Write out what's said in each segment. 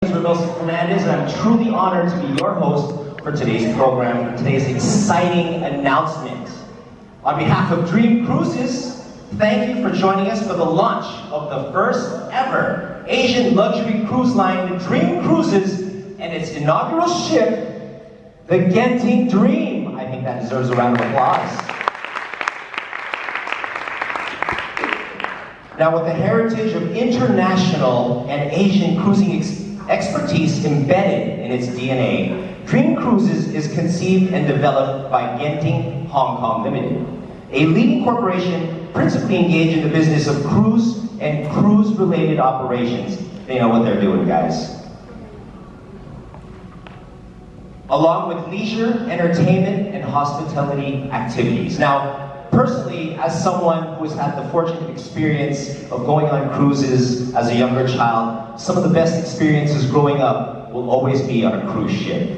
And I'm truly honored to be your host for today's program, for today's exciting announcement. On behalf of Dream Cruises, thank you for joining us for the launch of the first ever Asian luxury cruise line, Dream Cruises, and its inaugural ship, the Genting Dream. I think that deserves a round of applause. Now, with the heritage of international and Asian cruising expertise embedded in its DNA, Dream Cruises is conceived and developed by Genting Hong Kong Limited, a leading corporation principally engaged in the business of cruise and cruise-related operations. They know what they're doing, guys. Along with leisure, entertainment, and hospitality activities. Now, personally, as someone who has had the fortunate experience of going on cruises as a younger child, some of the best experiences growing up will always be on a cruise ship.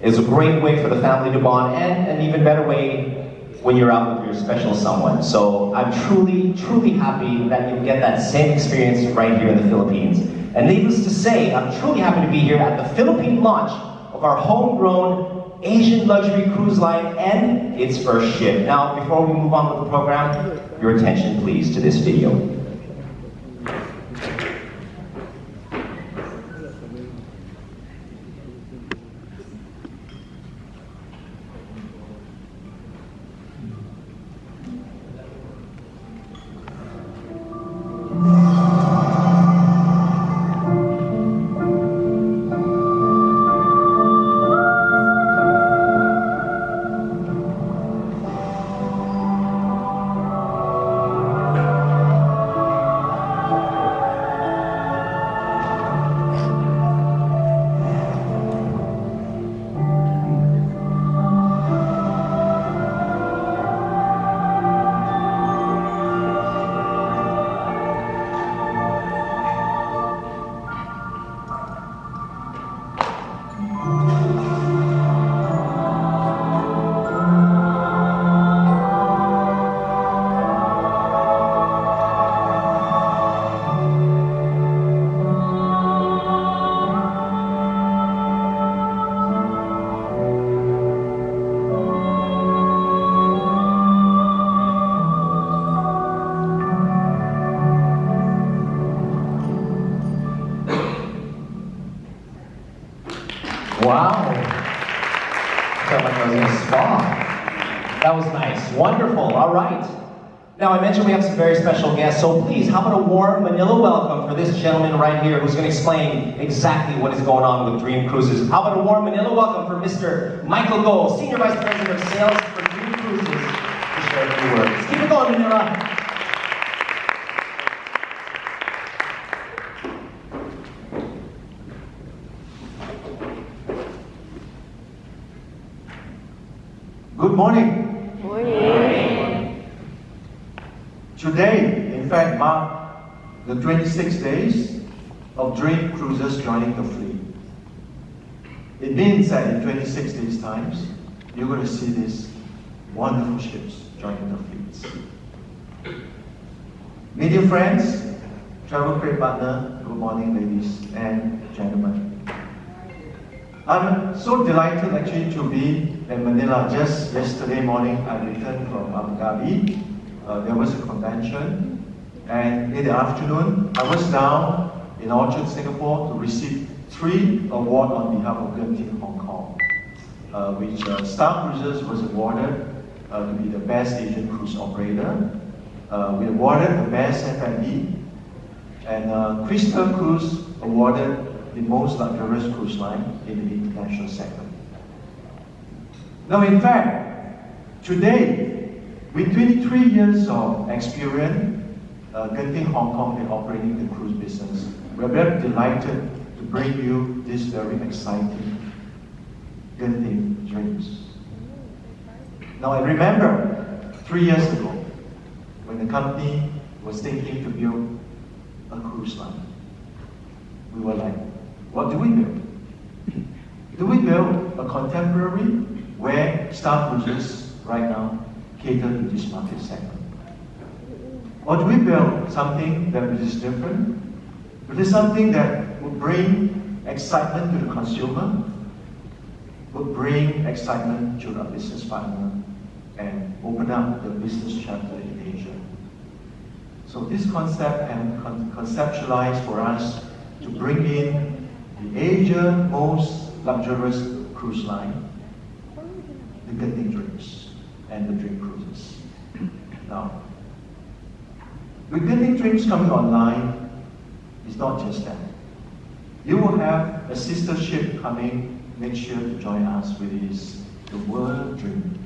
It's a great way for the family to bond, and an even better way when you're out with your special someone. So I'm truly, truly happy that you get that same experience right here in the Philippines. And needless to say, I'm truly happy to be here at the Philippine launch of our homegrown Asian luxury cruise line and its first ship. Now, before we move on with the program, your attention please to this video. Wow. Felt like I was in a spa. That was nice. Wonderful. All right. Now, I mentioned we have some very special guests, so please, how about a warm Manila welcome for this gentleman right here who's going to explain exactly what is going on with Dream Cruises. How about a warm Manila welcome for Mr. Michael Goh, Senior Vice President of Sales for Dream Cruises, to share a few words. Keep it going, Manila. Good morning. Morning. Today, in fact, mark the 26 days of Dream Cruises joining the fleet. It means that in 26 days' times, you're going to see these wonderful ships joining the fleets. Media friends, travel trade partner, good morning, ladies and gentlemen. I'm so delighted actually to be in Manila. Just yesterday morning, I returned from Abu Dhabi. There was a convention, and in the afternoon, I was down in Orchard, Singapore to receive 3 awards on behalf of Genting Hong Kong, which Star Cruises was awarded to be the best Asian cruise operator. We awarded the best F&B, and Crystal Cruise awarded the most luxurious cruise line in the international segment. Now, in fact, today, with 23 years of experience, Genting Hong Kong in operating the cruise business, we're very delighted to bring you this very exciting Genting Dreams. Now, I remember 3 years ago, when the company was thinking to build a cruise line, we were like, what do we build? Do we build a contemporary where Star Cruises right now cater to this market segment? Or do we build something that is different? It is something that will bring excitement to the consumer would bring excitement to the business partner and open up the business chapter in Asia. So this concept and conceptualized for us to bring in the Asian most luxurious cruise line, the Genting Drinks and the Dream Cruises. Now, with Genting Drinks coming online, it's not just that. You will have a sister ship coming next year to join us, which is the World Dream.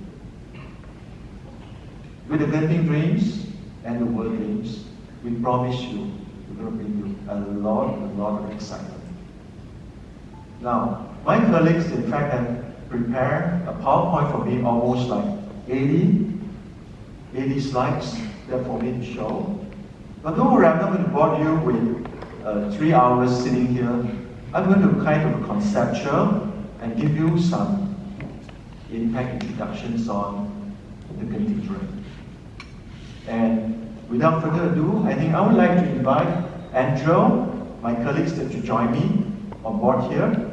With the Genting Dreams and the World Dreams, we promise you we're going to bring you a lot of excitement. Now, my colleagues in fact have prepared a PowerPoint for me, almost like 80 slides that for me to show. But don't worry, I'm not going to bore you with 3 hours sitting here. I'm going to kind of conceptual and give you some impact introductions on the Genting Dream. And without further ado, I think I would like to invite Andrew, my colleagues, to join me on board here.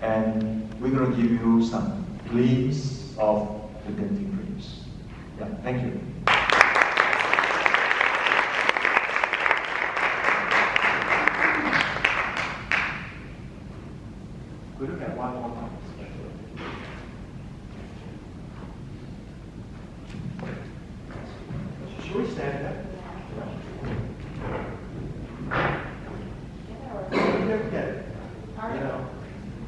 And we're going to give you some glimpse of the Genting Dreams. Yeah, thank you. We look at one more time. Should we stand there?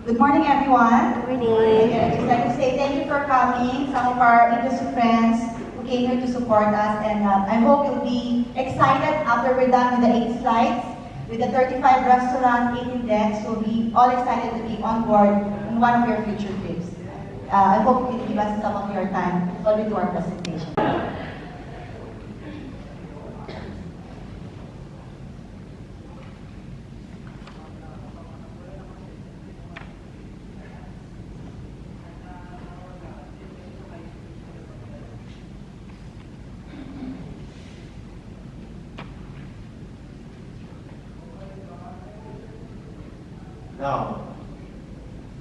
Good morning, everyone. Good morning. I'd just like to say thank you for coming. Some of our industry friends who came here to support us, and I hope you'll be excited after we're done with the 8 slides. With the 35 restaurants, 18 decks, we'll be all excited to be on board in one of your future trips. I hope you can give us some of your time while we do our presentation. Now,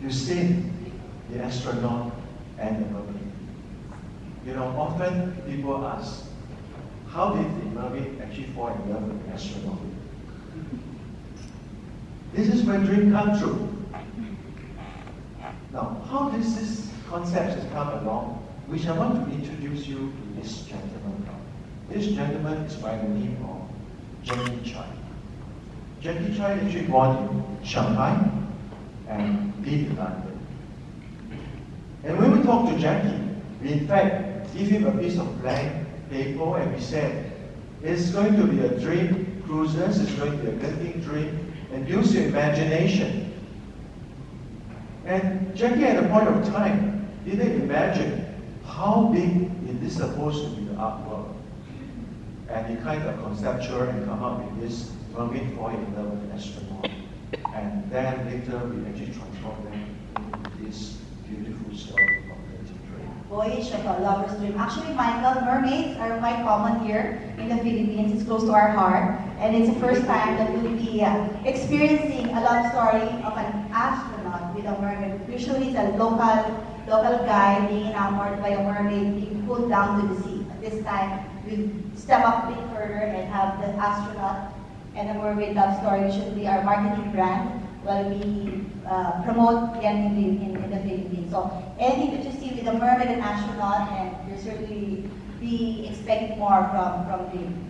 you've seen the astronaut and the mermaid. You know, often people ask, how did the mermaid actually fall in love with the astronaut? This is where dream come true. Now, how does this concept has come along, which I want to introduce you to this gentleman now. This gentleman is by the name of Genting. Genting actually born in Shanghai and lived in London. And when we talk to Jackie, we in fact give him a piece of blank paper and we said, it's going to be a dream cruises, it's going to be a Genting dream, and use your imagination. And Jackie at a point of time didn't imagine how big it is supposed to be the artwork. And he kind of conceptual and come up with this mermaid fall in love with an astronaut. And then later we actually transform them into this beautiful story of Genting dream. Voyage of a lover's dream. Actually, Michael, mermaids are quite common here in the Philippines. It's close to our heart. And it's the first time that we'll be experiencing a love story of an astronaut with a mermaid. Usually it's a local guy being enamored by a mermaid being pulled down to the sea. At this time, we step up a bit further and have the astronaut and a mermaid love story, which should be our marketing brand while we promote Genting in the Philippines. So anything that you see with a mermaid and astronaut, and you'll certainly be expecting more from Dream.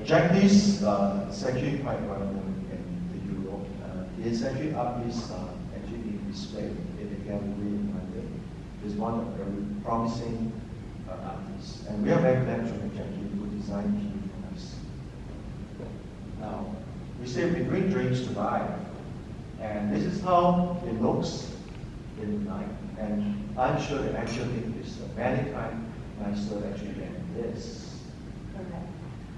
Jackie's is actually quite well known in Europe. It's actually up this actually being displayed in the gallery in London. He's one of the very promising artists, and we are very glad to have Jackie who designed him for us. Now, we say we bring dreams to life, and this is how it looks in the night. And I'm sure the actual thing is many times nicer actually than this. Correct.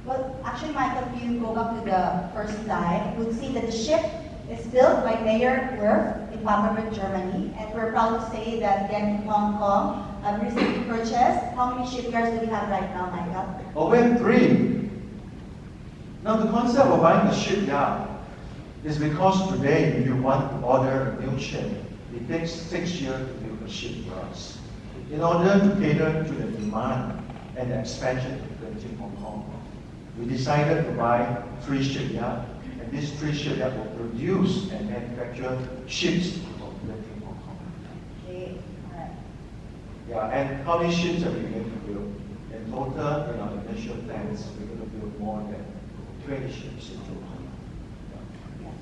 Well, actually, Michael, if you go back to the first slide, you would see that the ship is built by Mayer Werft in Papenburg, Germany, and we're proud to say that Genting Hong Kong recently purchased. How many shipyards do we have right now, Michael? Oh, we have 3. Now, the concept of buying a shipyard It's because today, if you want to order a new ship, it takes 6 years to build a ship for us. In order to cater to the demand and the expansion of Genting, Hong Kong, we decided to buy 3 shipyards, and these 3 shipyards will produce and manufacture ships for Genting, Hong Kong. Okay, alright. Yeah, and how many ships are we going to build? In total, in our initial plans, we're going to build more than 20 ships in total.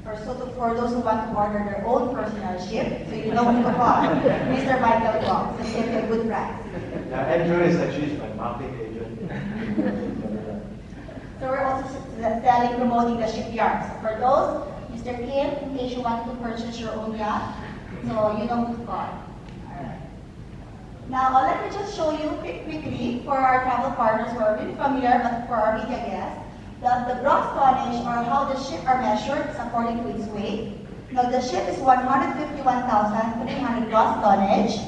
For those who want to order their own personal ship, so you know who to call, Mr. Michael Fox, and give you a good price. Yeah, Andrew is actually my marketing agent. So we're also selling, promoting the shipyards. For those, Mr. Kim, in case you want to purchase your own yacht, so you know who to call. Alright. Now, let me just show you quickly for our travel partners who are really familiar, but for our media guests, the gross tonnage or how the ship are measured is according to its weight. Now, the ship is 151,300 gross tonnage.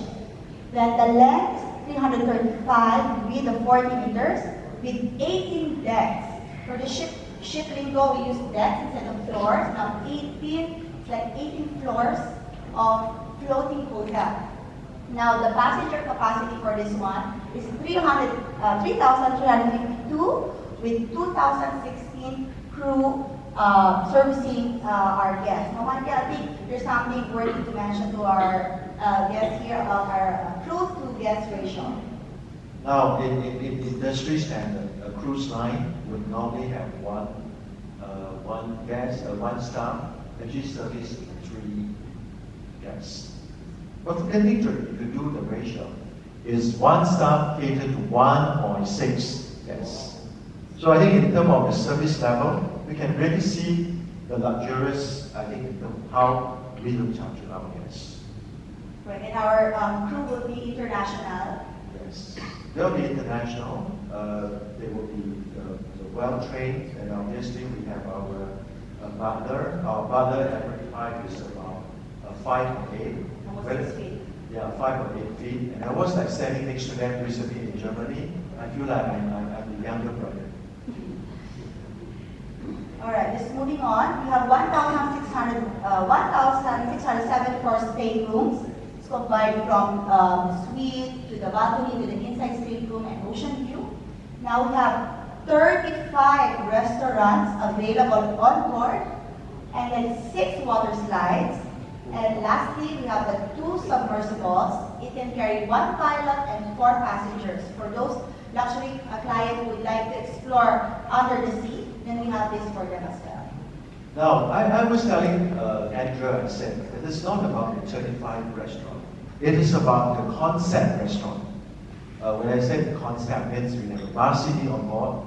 Then the length is 335 with the 40 meters with 18 decks. For the ship lingo, we use decks instead of floors. Now, 18 floors of floating hotel. Now, the passenger capacity for this one is 3,352 with 2016 crew servicing our guests. Now, Michael, I think there's something worthy to mention to our guests here about our crew to guest ratio. Now, in industry standard, a cruise line would normally have one staff, actually service 3 guests. But for Genting, if you do the ratio, is 1 staff catered to 1.6 guests. So I think in terms of the service level, we can really see the luxurious, I think, in terms of how we look after our guests. Right, and our crew will be international. Yes, they'll be international. They will be well trained, and obviously we have our butler. Our butler average height is about 5'8". Almost 6 feet. Yeah, 5 or 8 feet. And I was like standing next to them recently in Germany. I feel like I'm the younger brother. All right, just moving on. We have 1,674 staterooms. It's combined from the suite to the balcony to the inside stateroom and ocean view. Now we have 35 restaurants available on board, and then 6 water slides. And lastly, we have the 2 submersibles. It can carry 1 pilot and 4 passengers. For those luxury clients who would like to explore under the sea, then we have this for them as well. Now, I was telling Andrew, I said, that it's not about the 35 restaurant. It is about the concept restaurant. When I say the concept, means we have a bar city on board.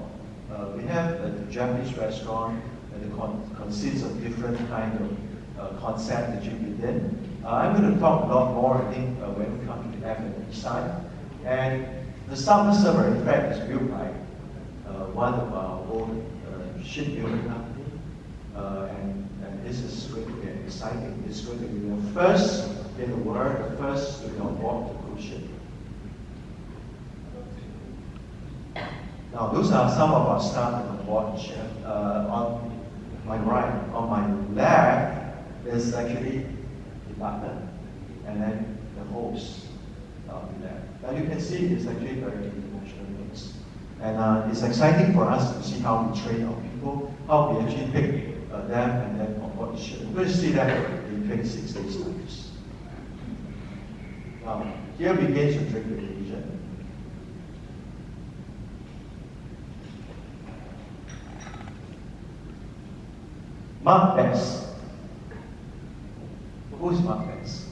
We have the Japanese restaurant, and it consists of different kind of concept that you within. I'm going to talk a lot more, I think, when we come to the F&B side. And the submersible, in fact, is built by one of our own shipbuilding company. And this is going to be exciting. It's going to be the first in the world, the first to be on board the cruise ship. Now, those are some of our staff on board the ship. On my right, on my left, is actually the butler, and then the host there. Now you can see it's actually very international mix. And it's exciting for us to see how we train our people, how we actually pick them and then on board the ship. We're going to see that in 26 days time. Now, here begins the drink occasion. Mark Best. Who is Mark Best?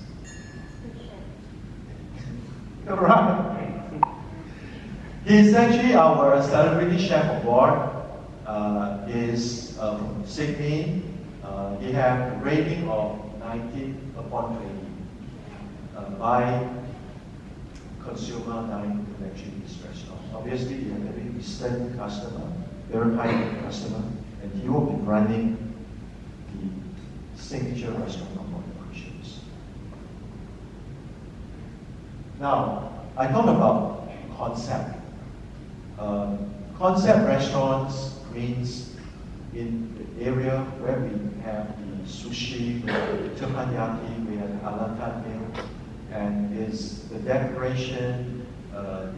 Right. He's actually our celebrity chef on board. He's from Sydney. He has a rating of 90 upon rating by consumer dining connection in this restaurant. Obviously, he has a very distant customer, very high-end customer, and he will be running the signature restaurant on board the cruise ships. Now, I talked about concept. Concept restaurants means in the area where we have the sushi, we have teppanyaki, we have a la carte meal, and it's the decoration, the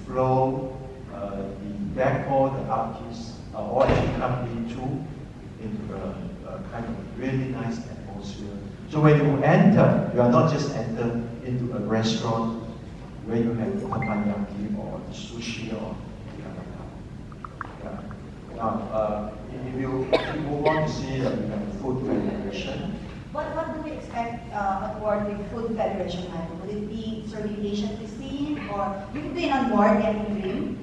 flow, the decor, the artists are all actually coming into a kind of really nice atmosphere. So when you enter, you are not just enter into a restaurant where you have teppanyaki or the sushi or the other kind. Yeah. Now, if you move on to see that we have the food federation. What do we expect on board with Food Federation, Michael? Would it be serving Asian cuisine, or you've been on board Genting Dream?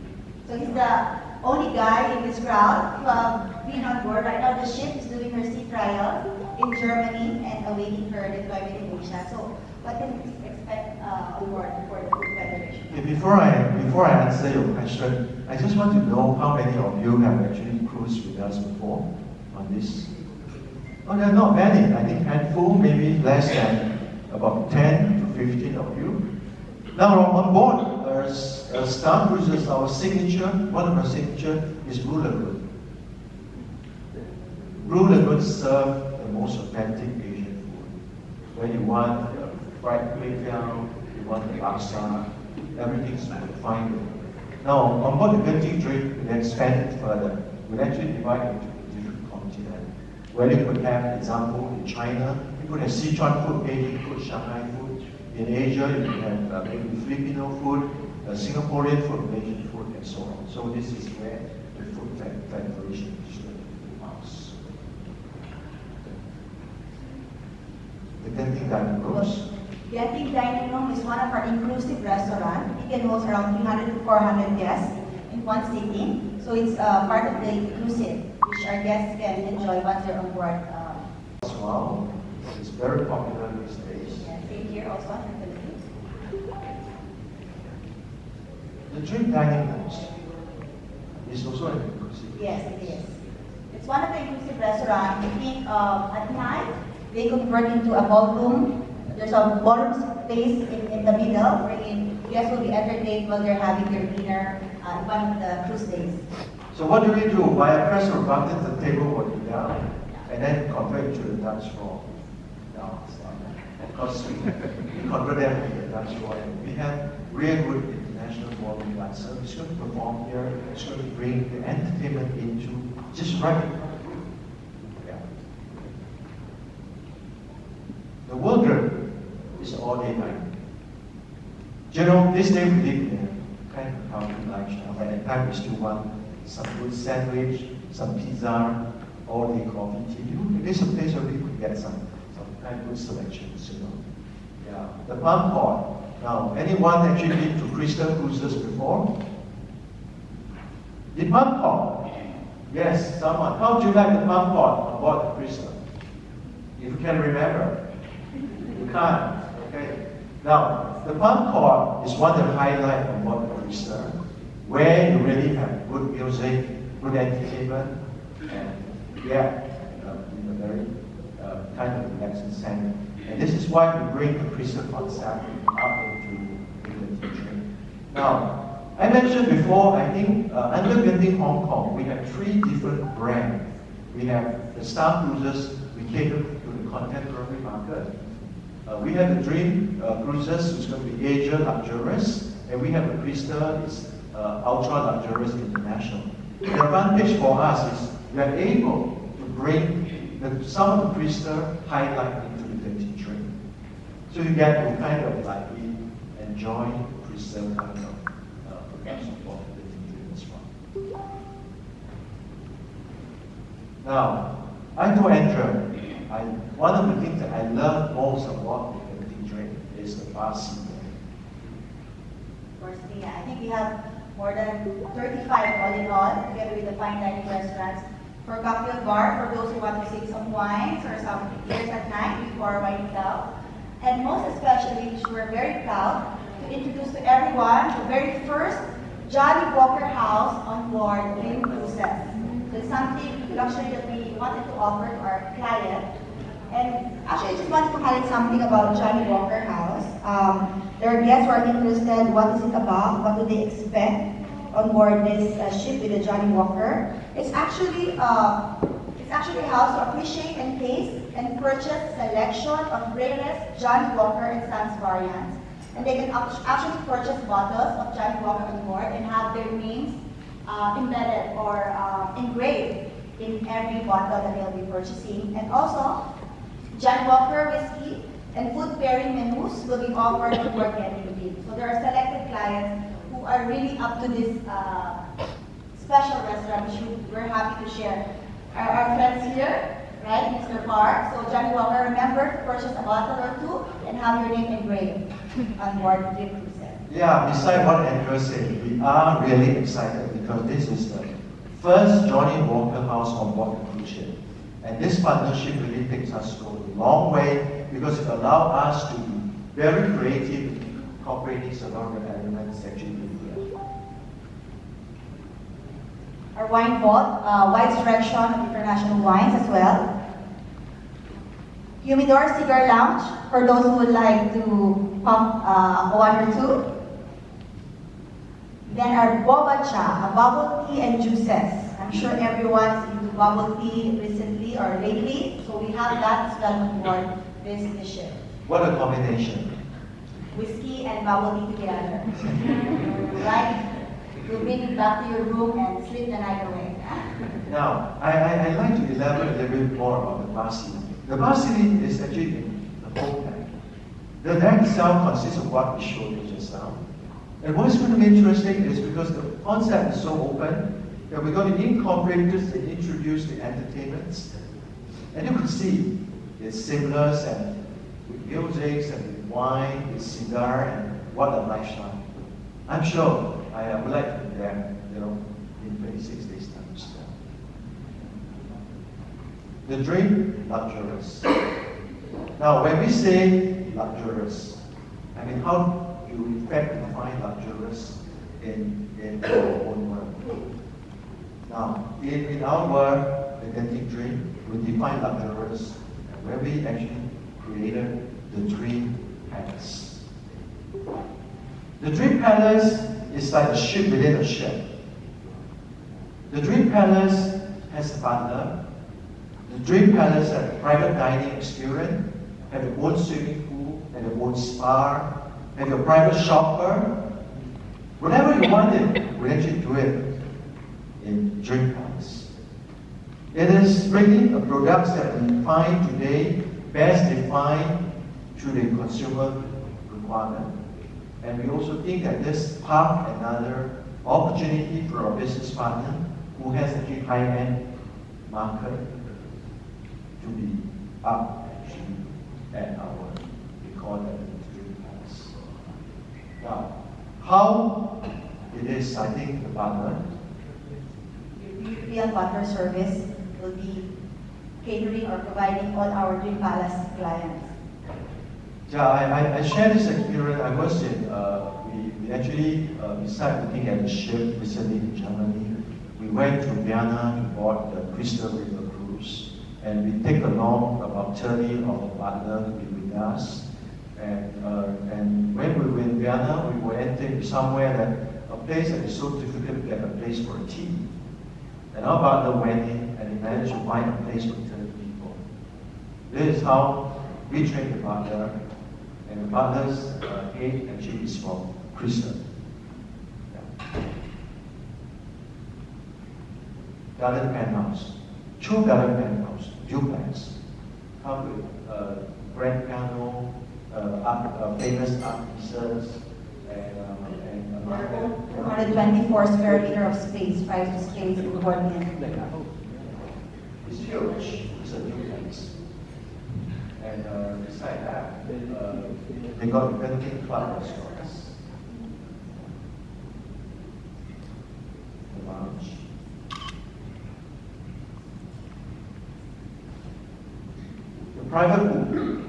So he's the only guy in this crowd who have been on board. Right now, the ship is doing her sea trial in Germany and awaiting her deployment in Asia. So, what can we expect on board for the Food Federation? Okay, before I answer your question, I just want to know how many of you have actually cruised with us before on this. Oh, there are not many. I think handful, maybe less than about 10 to 15 of you. Now on board, Star Cruises, our signature, one of our signature is Blue Lagoon. Blue Lagoon serve the most authentic Asian food. When you want the fried kway teow, you want the laksa, everything's fine. Now on board the Genting Dream, we expand it further. We actually divide into different continents. Where you could have, example, in China, you could have Sichuan food, Beijing food, Shanghai food. In Asia, you could have maybe Filipino food, Singaporean food, Malaysian food, and so on. So this is where the Food Federation is going to house. The Genting Dining Rooms. Genting Dining Room is one of our inclusive restaurants. It can host around 300 to 400 guests in one sitting. So it's part of the inclusive, which our guests can enjoy once they're on board. As well, it's very popular these days. Yeah, same here also in the Philippines. The Dream Dining Rooms is also an inclusive. Yes, it is. It's one of the inclusive restaurants. I think at night, they convert into a ballroom. There's a ballroom space in the middle wherein guests will be entertained while they're having their dinner on one of the cruise days. So what do we do? By a press of a button, the table will be down, and then convert it to the dance floor. Now, of course, we convert them to the dance floor, and we have really good international ballroom dancer. It's going to perform here. It's going to bring the entertainment into just right. Yeah. The wardrobe is all day night. You know, this day we live in a kind of healthy lifestyle, but at times we still want some good sandwich, some pizza, all day coffee tea. It is a place where we could get some kind of good selections, you know. Yeah. The palm pot. Now, anyone actually been to Crystal Cruises before? The palm pot. Yes, someone. How do you like the palm pot on board the Crystal? If you can remember. You can't. Okay. Now, the palm pot is one of the highlights on board the Crystal, where you really have good music, good entertainment, and yeah, in a very kind of relaxing setting. And this is why we bring the Crystal concept up into the teaching. Now, I mentioned before, I think under Genting Hong Kong, we have 3 different brands. We have the Star Cruises, we cater to the contemporary market. We have the Dream Cruises, which is going to be Asia luxurious, and we have the Crystal, it's ultra luxurious international. The advantage for us is we are able to bring some of the Crystal highlight into the Genting Dream. So you get to kind of like enjoy Crystal kind of production for the Genting Dream as well. Now, I told Andrea, one of the things that I love most about the Genting Dream is the bar scene. Firstly, I think we have more than 35 all in all, together with the fine dining restaurants. For cocktail bar, for those who want to sip some wines or some beers at night before winding down. And most especially, which we're very proud to introduce to everyone, the very first Johnny Walker House on board Dream Cruises. It's something luxury that we wanted to offer to our client. And actually, I just wanted to highlight something about Johnny Walker House. There are guests who are interested, what is it about, what do they expect on board this ship with the Johnny Walker. It's actually, it's It's actually a house to appreciate and taste and purchase selection of rarest Johnny Walker and Sons variants. And they can actually purchase bottles of Johnny Walker on board and have their names embedded or engraved in every bottle that they'll be purchasing. And also, Johnny Walker whiskey and food pairing menus will be offered before getting in. So there are selected clients who are really up to this special restaurant, which we're happy to share. Our friends here, right, Mr. Park. So Johnny Walker, remember to purchase a bottle or two and have your name engraved on board the cruise. Yeah, besides what Andrew said, we are really excited because this is the first Johnny Walker house on board the cruise ship. And this partnership really takes us to a long way because it allows us to be very creative in incorporating some of the elements actually here. Our wine vault, wide selection of international wines as well. Humidor cigar lounge for those who would like to pump one or two. Then our boba cha, bubble tea and juices. I'm sure everyone's into bubble tea recently or lately, so we have that as well on board this ship. What a combination. Whiskey and bubble tea together. Right? You'll bring it back to your room and sleep the night away. Now, I'd like to elaborate a little bit more about the bar seat. The bar seat is actually in the whole deck. The deck itself consists of what we showed you just now. And what's going to be interesting is because the concept is so open that we're going to incorporate this and introduce the entertainments. And you can see it's seamless and with music and with wine, with cigar, and what a lifestyle. I'm sure I would like to be there, in 26 days time. The drink, luxurious. Now, when we say luxurious, I mean, how do you in fact define luxurious in our own world? Now, in our world, the Genting drink, we define luxurious, and where we actually created the Dream Palace. The Dream Palace is like a ship within a ship. The Dream Palace has a butler. The Dream Palace has a private dining experience, have your own swimming pool, and your own spa, and your private shopper. Whatever you want it, we actually do it in Dream Palace. It is really a product that we find today best defined through the consumer requirement. And we also think that this sparks another opportunity for our business partner who has actually high-end market to be up actually at our, we call that the Dream Palace. Now, how it is, I think the partner. European butler service will be catering or providing all our Dream Palace clients. Yeah, I share this experience. I was in, we actually, besides looking at the ship recently in Germany, we went to Vienna to board the Crystal River cruise. And we take along about 30 of the butler with us. And when we were in Vienna, we were entering somewhere that, a place that is so difficult to get a place for a tea. And our butler went in and he managed to find a place for 30 people. This is how we train the butler. And the butler's head actually is from Crystal. Yeah. Garden penthouse. 2 garden penthouse, duplex. Come with grand piano, famous art pieces, and 224 square meter of space, private space in the board meeting. It's huge. It's a duplex. And beside that, they got the Genting Club restaurants. The lounge. The private pool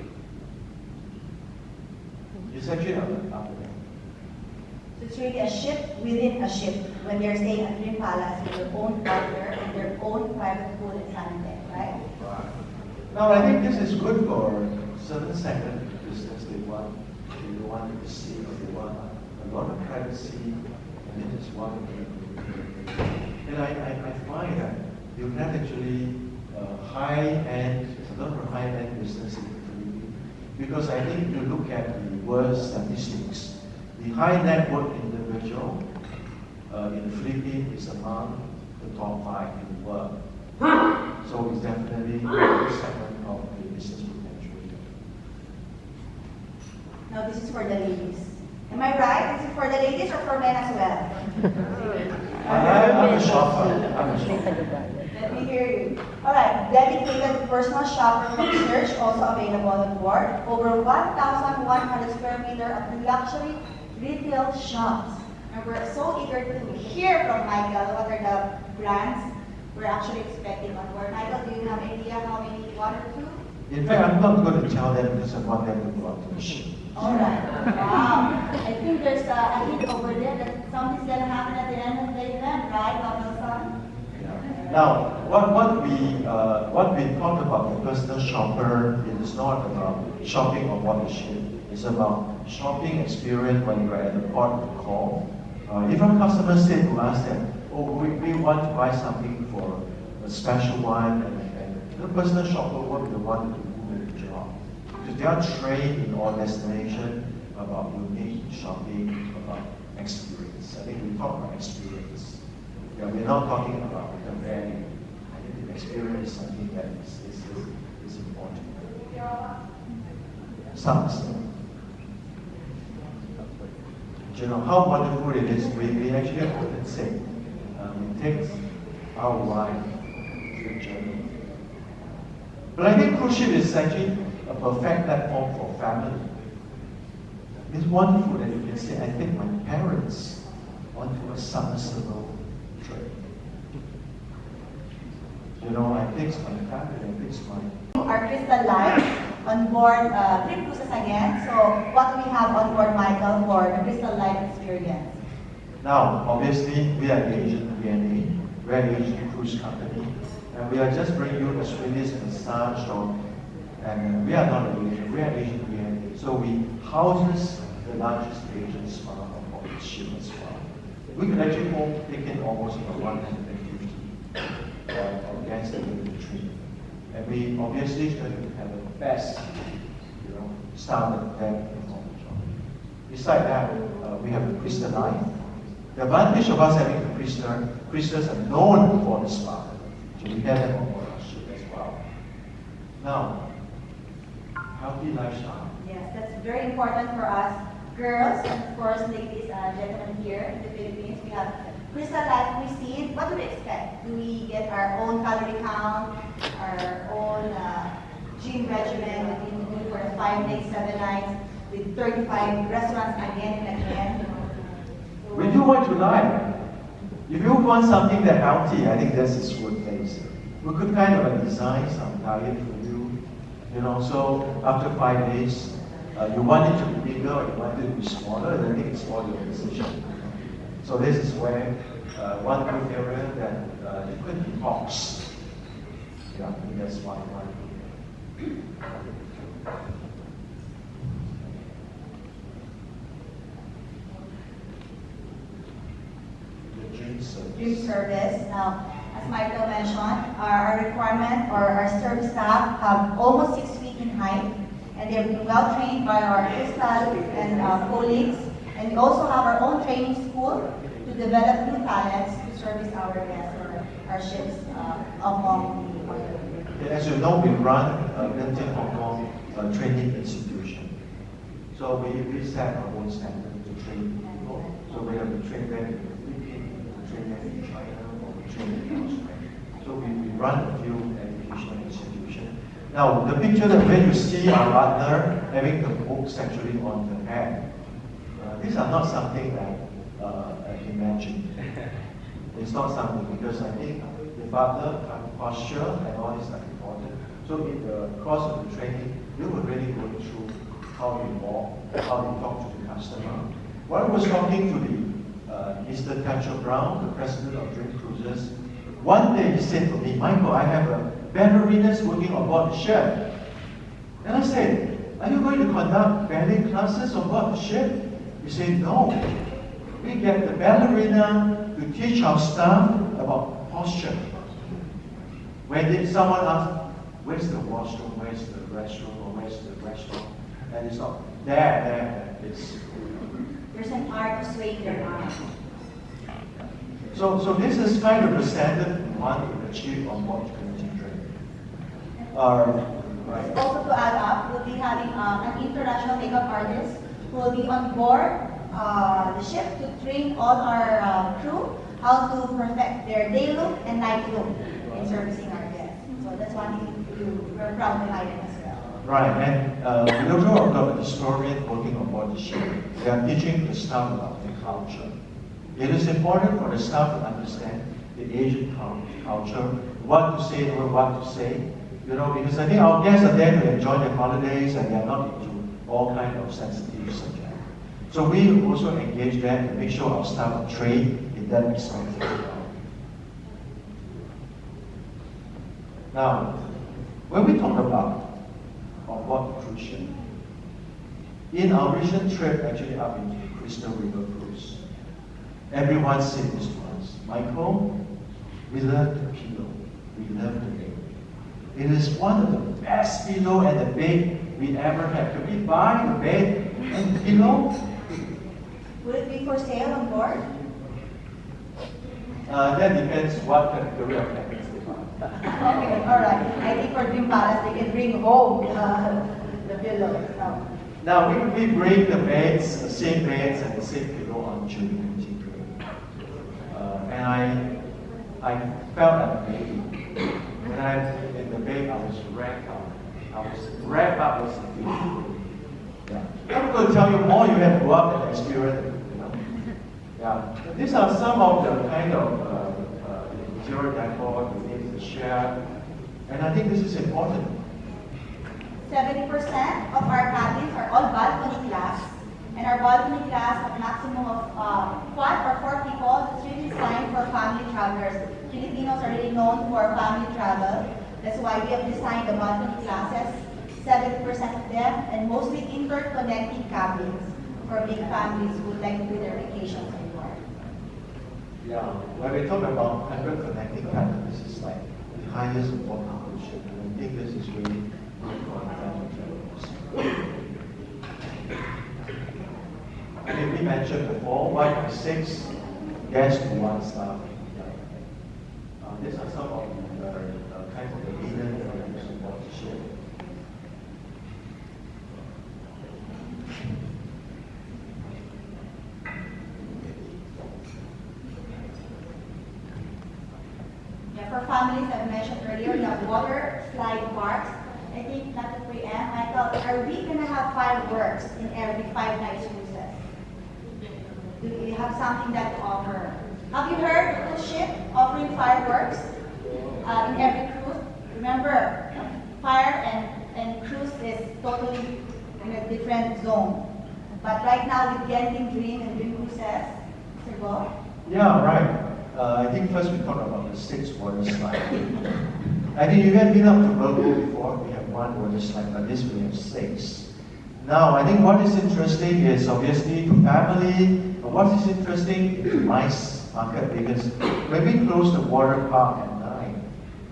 is actually up there. So it's really a ship within a ship when they're staying at Dream Palace with their own butler and their own private pool and sun deck, right? Right. Now, I think this is good for certain segment of business. They want to see, or they want a lot of privacy, and it is one of them. And I find that you can actually high-end, a lot of high-end business in the Philippines. Because I think if you look at the world statistics, the high net worth individual in the Philippines is among the top 5 in the world. So it's definitely a segment of the business potential. Now this is for the ladies. Am I right? Is it for the ladies or for men as well? I'm a shopper. I'm a shopper. Let me hear you. Alright, dedicated personal shopper concierge also available on board. Over 1,100 square meter of luxury retail shops. And we're so eager to hear from Michael what are the brands we're actually expecting on board. Michael, do you have any idea how many, 1 or 2? In fact, I'm not going to tell them because I want them to go out to the ship. Alright. Wow. I think there's a hint over there that something's going to happen at the end of the event, right, Dr. Son? Yeah. Now, what we talked about the personal shopper, it is not about shopping on board the ship. It's about shopping experience when you're at the port of call. If our customers say to us that, oh, we want to buy something for a special one, and the personal shopper will be the one to do the job. Because they are trained in all destination about unique shopping, about experience. I think we talk about experience. Yeah, we're not talking about the value. I think the experience is something that is important. Sounds. You know how wonderful it is. We actually often say it takes our life to a journey. But I think cruise ship is actually a perfect platform for family. It's wonderful that you can say, I take my parents onto a submersible trip. You know, I fix my family, I fix my... Our crystal light on board trip cruises again. So what do we have on board, Michael, for the crystal light experience? Now, obviously, we are Asian DNA, we are Asian cruise company, and we are just bringing you the Swedish massage shop, and we are not Asian, we are Asian DNA. So we houses the largest Asian spa on board the ship as well. We could actually take in almost about 150 guests that will retreat. And we obviously try to have the best, standard that in the shop. Besides that, we have the crystal line. The advantage of us having the crystals are known for the spa. So we have them on board our ship as well. Now, healthy lifestyle. Yes, that's very important for us girls, and of course, ladies and gentlemen here in the Philippines. We have crystal light cuisine. What do we expect? Do we get our own calorie count, our own gym regimen that we need to do for the 5 days, 7 nights, with 35 restaurants again and again? We do what you like. If you want something that's healthy, I think that's a good place. We could kind of design some diet for you. So after 5 days, you want it to be bigger or you want it to be smaller, I think it's all your decision. So this is where one good area that you could detox. Yeah, I think that's one. Gym service. Now, as Michael mentioned, our requirement or our service staff have almost 6 feet in height, and they've been well trained by our crystal and colleagues. And we also have our own training school to develop new talents to service our guests or our ships along the water. As you know, we run Genting Hong Kong training institution. So we set our own standard to train people. So we have to train them in the Philippines, to train them in China, or we train them in Australia. So we run a few educational institutions. Now, the picture that when you see our partner having the books actually on the hand, these are not something that I imagine. It's not something because I think the partner posture and all this are important. So in the course of the training, we will really go through how you walk, how you talk to the customer. When I was talking to the Mr. Thatcher Brown, the president of Dream Cruises, one day he said to me, Michael, I have ballerinas working on board the ship. And I said, are you going to conduct ballet classes on board the ship? He said, no. We get the ballerina to teach our staff about posture. When someone asks, where's the washroom, where's the restroom, or where's the restaurant? And it's not there. It's There's an art of swaying their arm. so this is kind of the standard we want to achieve on board Genting trip. Right. Also to add up, we'll be having an international makeup artist who will be on board the ship to train all our crew how to perfect their day look and night look in servicing our guests. So that's one thing we're proud to highlight as well. Right, and we also got a historian working on board the ship. They are teaching the staff about the culture. It is important for the staff to understand the Asian culture, what to say, what to say. You know, because I think our guests are there to enjoy their holidays and they are not into all kinds of sensitive subjects. So we also engage them to make sure our staff are trained in that respect as well. Now, when we talk about on board cruise ship, in our recent trip actually up into Crystal River Cruise, everyone said this to us, Michael, we love the pillow, we love the bed. It is one of the best pillow and the bed we ever had. Could we buy the bed and the pillow? Will it be for sale on board? That depends what category of package they buy. Okay, all right. I think for Dream Palace, they can bring home the pillows. No. Now, we bring the beds, the same beds and the same pillow on Genting trip. And I felt like a baby. When I'm in the bed, I was wrapped up. I was wrapped up with something. Yeah. I'm going to tell you more. You have to go up and experience it. You know? Yeah. But these are some of the kind of interior decor, the things to share. And I think this is important. 70% of our cabins are all balcony class, and our balcony class have a maximum of 5 or 4 people. It's really designed for family travelers. Filipinos are really known for family travel. That's why we have designed the balcony classes, 70% of them, and mostly interconnecting cabins for big families who would like to do their vacations anymore. Yeah, when we talk about connecting cabins, this is like the highest important function. And I think this is really good for family travelers. I think we mentioned before, 1.6 guests to 1 staff. These are some of the kinds of the linen that we use on board the ship. Yeah, for families, I've mentioned earlier, we have water slide parks. I think not to preempt, Michael, are we going to have fireworks in every 5 nights cruises? Do we have something that to offer? Have you heard of the ship offering fireworks in every cruise? Remember, fire and cruise is totally in a different zone. But right now with Genting Dream and Dream Cruises, Mr. Bo? Yeah, right. I think first we talk about the 6 water slide. I think you have been up to Virgo before. We have 1 water slide, but this we have 6. Now, I think what is interesting is obviously to family, but what is interesting is MICE market, because when we close the water park at 9,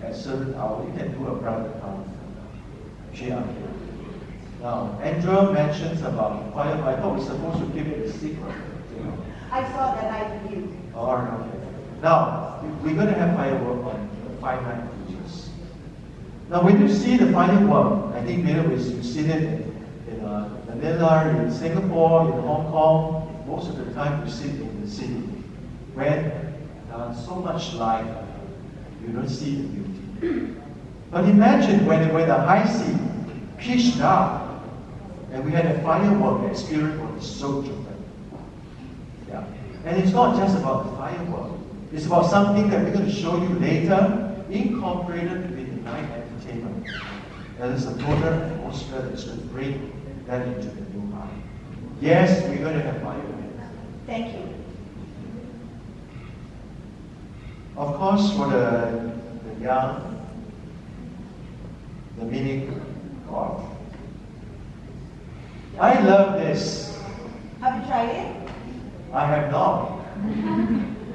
at certain hour, you can do a private park. Actually, I'm here. Now, Andrew mentions about fire. I thought we're supposed to keep it a secret. You know. I saw the night view. All right, okay. Now, we're going to have firework on the 5-night cruises. Now, when you see the firework, I think maybe you've seen it in Manila, in Singapore, in Hong Kong. Most of the time you see it in the city. When so much light, you don't see the beauty. But imagine when the high sea pitched down, and we had a firework experience was so different. Yeah. And it's not just about the firework. It's about something that we're going to show you later, incorporated with the night entertainment. That is a total atmosphere that's going to bring that into the new park. Yes, we're going to have fireworks. Thank you. Of course, for the young, the mini golf. I love this. Have you tried it? I have not.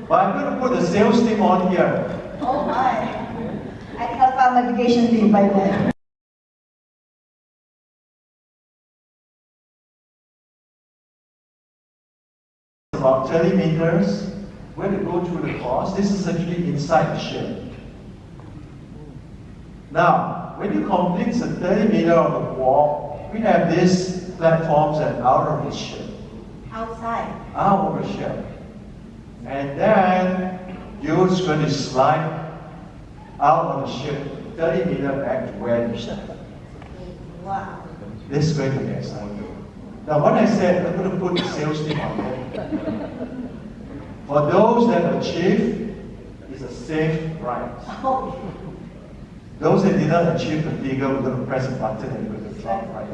But I'm going to put the sales team on here. Oh my. I think I'll my vacation leave by then. About 30 meters. When you go through the course, this is actually inside the ship. Now, when you complete the 30 meter of the walk, we have these platforms that out of the ship. Outside. Out of the ship. And then you're going to slide out of the ship 30 meters back to where you started. Wow. This is going to be exciting. Now, what I said, I'm going to put the sales team on it. For those that achieve, it's a safe ride. Oh, Those that did not achieve the figure, we're going to press a button and we're going to drop right.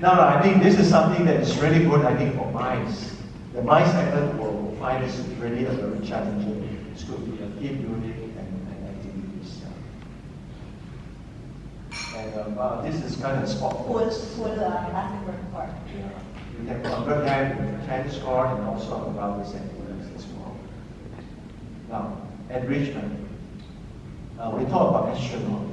Now, I think this is something that is really good, I think, for mice. The mice segment will find this really a very challenging. It's going to be a team building and activities. And this is kind of sport. full basketball court. Yeah. You can convert that into tennis court and also about this activities as well. Now, enrichment. We talk about astronaut.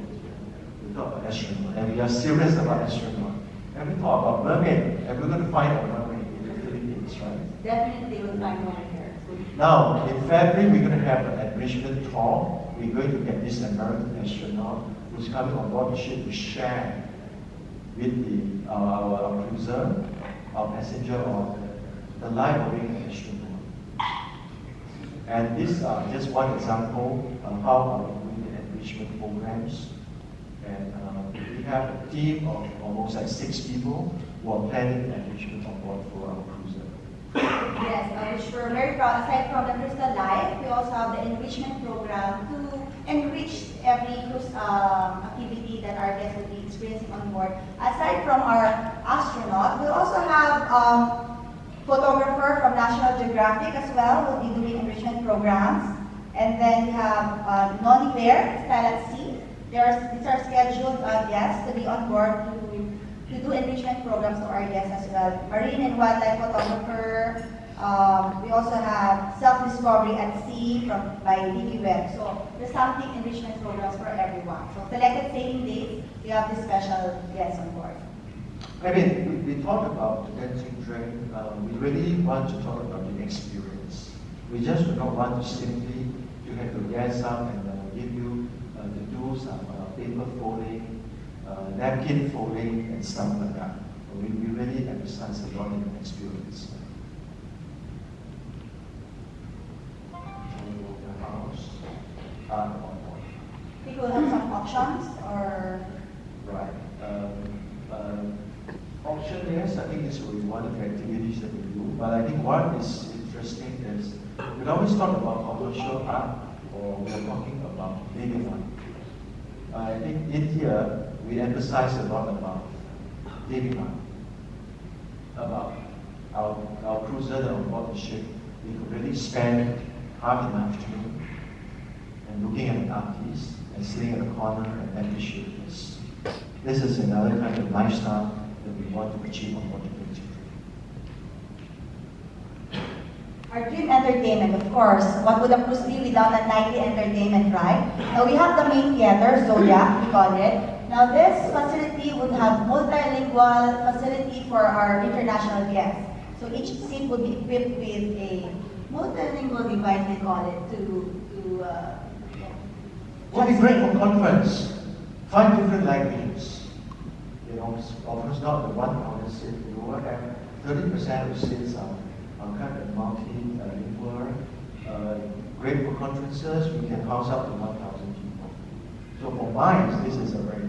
We talk about astronaut, and we are serious about astronaut. And we talk about mermaid, and we're going to find a mermaid in the Philippines, right? Definitely will find one here. Now, in February, we're going to have an enrichment talk. We're going to get this American astronaut who's coming on board the ship to share with our cruiser, our passenger, on the life of being an astronaut. And this is just one example of how we do the enrichment programs. And we have a team of almost like 6 people who are planning enrichment on board for our cruiser. Yes, which we're very proud. Aside from the Crystal Life, we also have the enrichment program to enrich every cruise activity that our guests will be experiencing on board. Aside from our astronaut, we also have photographer from National Geographic as well will be doing enrichment programs. And then we have non-wear, Style at Sea. These are scheduled guests to be on board to do enrichment programs to our guests as well. Marine and wildlife photographer. We also have self-discovery at sea by Livy Webb. So there's something enrichment programs for everyone. So selected sailing dates, we have this special guests on board. I mean, we talk about the Genting train. We really want to talk about the experience. We just do not want to simply have to get some and give you to do some paper folding, napkin folding, and stuff like that. We really emphasize a lot in the experience. The house, on board. I think we'll have some options or. Right. Auction, yes, I think it's really one of the activities that we do. But I think what is interesting is we always talk about commercial art, or we are talking about living art. I think in here we emphasize a lot about living art, about our cruiser that on board the ship. We could really spend half an afternoon and looking at an artist and sitting at a corner and appreciate this. This is another kind of lifestyle that we want to achieve on board the Genting. Our dream entertainment, of course. What would a cruise be without a nightly entertainment, right? Now we have the main theater, Zodiac, we call it. Now this facility would have multilingual facility for our international guests. So each seat would be equipped with a multilingual device, they call it, What is great for conference? 5 different languages. You know, of course not the 1,000 seats. You will have 30% of seats are kind of multilingual. Great for conferences. We can house up to 1,000 people. So for mines, this is a very